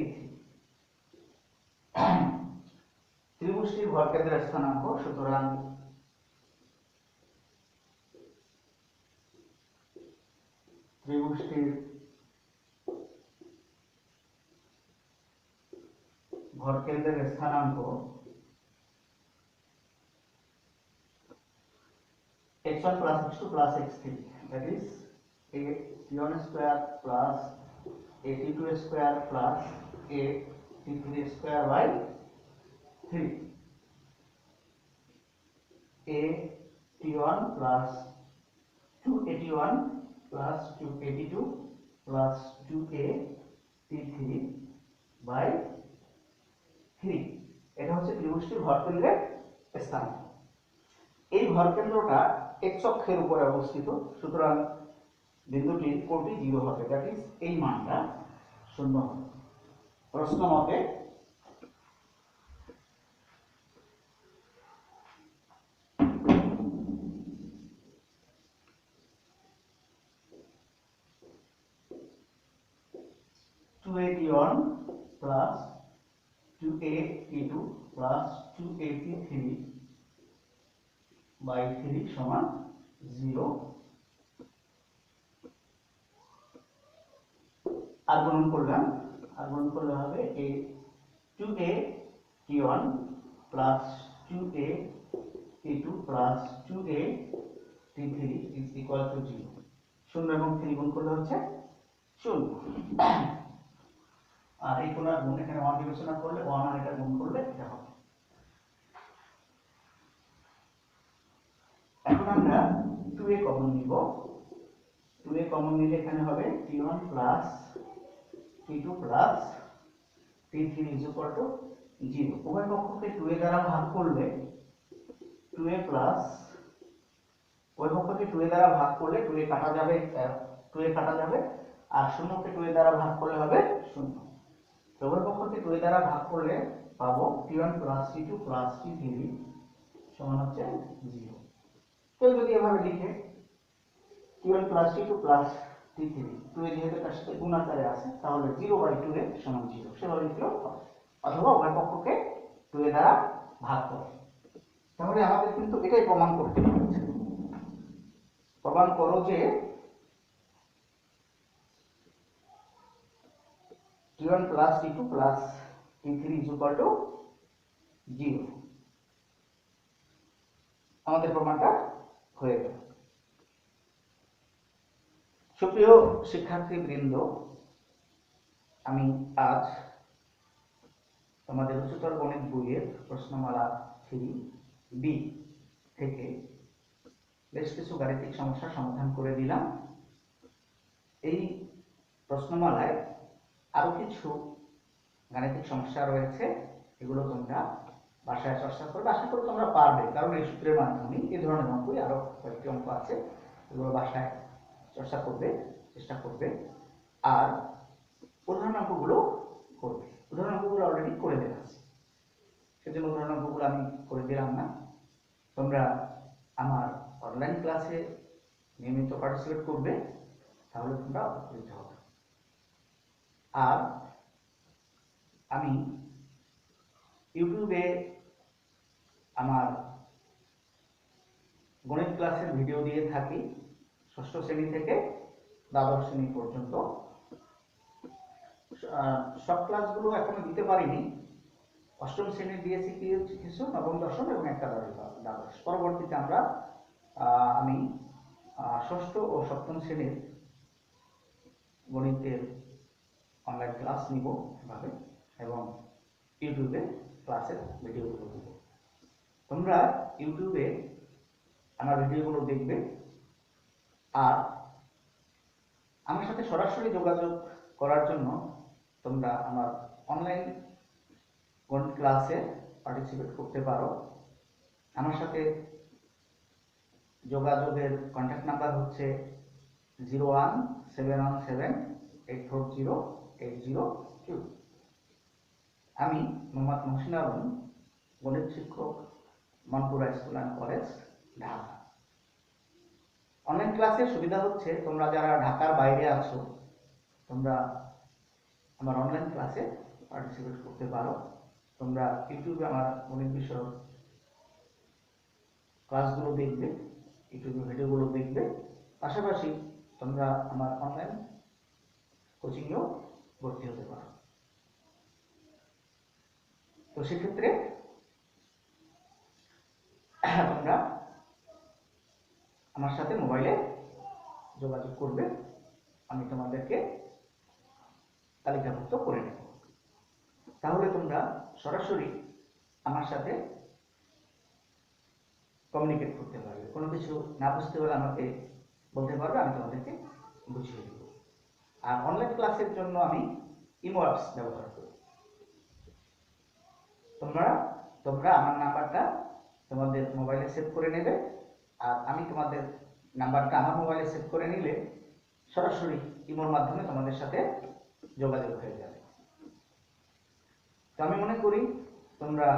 ত্রিভুজটির ভরকেন্দ্রের স্থানাঙ্ক, সুতরাং ত্রিভুজটির ভরকেন্দ্রের স্থানাঙ্ক x1 plus x2 plus x3, that is at1 square plus at2 square plus at3 square by 3, at1 plus 2at1 plus 2at2 plus 2at3 by 3। এটা হচ্ছে ত্রিভুজটির ভরকেন্দ্রের স্থানাঙ্ক। এই ভরকেন্দ্রটা x অক্ষের উপরে অবস্থিত, সুতরাং বিন্দুটির কোটি 0 হবে, দ্যাট ইজ এই মানটা 0 হবে। প্রশ্ন মতে (281 plus 2a(t2) plus 2a(t3) by 3 সমান 0। আর গুণন করলাম, আর গুণন করলে হবে a 2a t1 plus 2a t2 plus 2a t3 is equal to 0। 0 এবং 3 গুণ করলে হচ্ছে 0। আর এই কোণার গুণ এখানে 1 বিবেচনা করলে 1 আর এটা গুণ করলে এটা হবে। এখন আমরা 2a কমন নিব। 2a কমন নিলে এখানে হবে t1 plus t2 plus t3 is equal to 0। উভয় পক্ষকে 2a দ্বারা ভাগ করলে 2a প্লাস উভয় পক্ষকে 2a দ্বারা ভাগ করলে 2a কাটা যাবে, 2a কাটা যাবে, আর শূন্যকে 2a দ্বারা ভাগ করলে হবে 0। তো উভয় পক্ষকে 2a দ্বারা ভাগ করলে পাবো t1 plus t2 plus t3 সমান হচ্ছে 0। তো যদি এভাবে লিখে t1 plus t2 plus t3, 2a যেহেতু তার সাথে গুণ আকারে আছে তাহলে 0/2a সমান 0 সেভাবে লিখলেও হবে, অথবা উভয় পক্ষকে 2a দ্বারা ভাগ করে। তাহলে আমাদের কিন্তু এটাই প্রমাণ করতে হবে, প্রমাণ করো যে t1 plus t2 plus t3 is equal to 0। আমাদের প্রমাণটা হয়ে গেল। সুপ্রিয় শিক্ষার্থীবৃন্দ, আমি আজ তোমাদের উচ্চতর গণিত বইয়ের প্রশ্নমালা 3B থেকে বেশ কিছু গাণিতিক সমস্যার সমাধান করে দিলাম। এই প্রশ্নমালায় আরো কিছু গাণিতিক সমস্যা রয়েছে, এগুলো তোমরা বাসায় চর্চা করবে। আশা করি তোমরা পারবে, কারণ এই সূত্রের মাধ্যমে এই ধরনের অঙ্কই আরো কয়েকটি অঙ্ক আছে, এগুলো বাসায় চর্চা করবে, চেষ্টা করবে। আর উদাহরণ অঙ্কগুলো করবে। উদাহরণ অঙ্কগুলো অলরেডি করে দেওয়া আছে, সেজন্য উদাহরণ অঙ্কগুলো আমি করে দিলাম না। তোমরা আমার অনলাইন ক্লাসে নিয়মিত পার্টিসিপেট করবে, তাহলে তোমরা উপকৃত হবে। আর আমি ইউটিউবে আমার গণিত ক্লাসের ভিডিও দিয়ে থাকি, ষষ্ঠ শ্রেণী থেকে দ্বাদশ শ্রেণী পর্যন্ত। সব ক্লাসগুলো এখনো দিতে পারিনি, অষ্টম শ্রেণীর দিয়েছি কিছু, নবম দশম এবং একটা দ্বাদশ। পরবর্তীতে আমি ষষ্ঠ ও সপ্তম শ্রেণীর গণিতের অনলাইন ক্লাস নিব এভাবে, এবং ইউটিউবে ক্লাসের ভিডিওগুলো দিব। তোমরা ইউটিউবে আমার ভিডিওগুলো দেখবে, আর আমার সাথে সরাসরি যোগাযোগ করার জন্য তোমরা আমার অনলাইন গণিত ক্লাসে পার্টিসিপেট করতে পারো। আমার সাথে যোগাযোগের কন্ট্যাক্ট নাম্বার হচ্ছে 01717840802। আমি মোহাম্মদ মহসিন আলম, গণিত শিক্ষক, Monpura school and college, Dhaka. Online ক্লাসের সুবিধা হচ্ছে তোমরা যারা ঢাকার বাইরে আছো, তোমরা আমার অনলাইন ক্লাসে পার্টিসিপেট করতে পারো। তোমরা ইউটিউবে আমার গণিত বিষয়ক ক্লাসগুলো দেখবে, ইউটিউবে ভিডিওগুলো দেখবে, পাশাপাশি তোমরা আমার অনলাইন কোচিংয়েও ভর্তি হতে পারো। তো সেক্ষেত্রে তোমরা আমার সাথে মোবাইলে যোগাযোগ করবে, আমি তোমাদেরকে তালিকাভুক্ত করে নেব। তাহলে তোমরা সরাসরি আমার সাথে কমিউনিকেট করতে পারবে। কোনো কিছু না বুঝতে পারলে আমাকে বলতে পারবে, আমি তোমাদেরকে বুঝিয়ে দেব। আর অনলাইন ক্লাসের জন্য আমি ইমো অ্যাপস ব্যবহার করি। তোমরা আমার নাম্বারটা তোমাদের মোবাইলে সেভ করে নেবে, আর আমি তোমাদের নাম্বারটা আমার মোবাইলে সেভ করে নিলে সরাসরি ইমোর মাধ্যমে তোমাদের সাথে যোগাযোগ হয়ে যাবে। তো আমি মনে করি তোমরা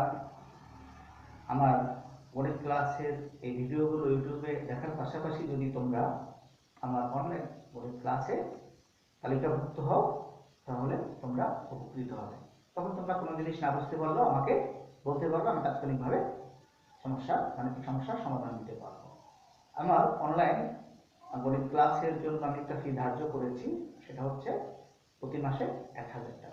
আমার গণিত ক্লাসের এই ভিডিওগুলো ইউটিউবে দেখার পাশাপাশি যদি তোমরা আমার অনলাইন গণিত ক্লাসে তালিকাভুক্ত হও, তাহলে তোমরা উপকৃত হবে। তখন তোমরা কোনো জিনিস না বুঝতে পারলেও আমাকে বলতে পারবে, আমি তাৎক্ষণিকভাবে গাণিতিক সমস্যার সমাধান দিতে পারবো। আমার অনলাইন গণিত ক্লাসের জন্য আমি একটা ফি ধার্য করেছি, সেটা হচ্ছে প্রতি মাসে 1000 টাকা।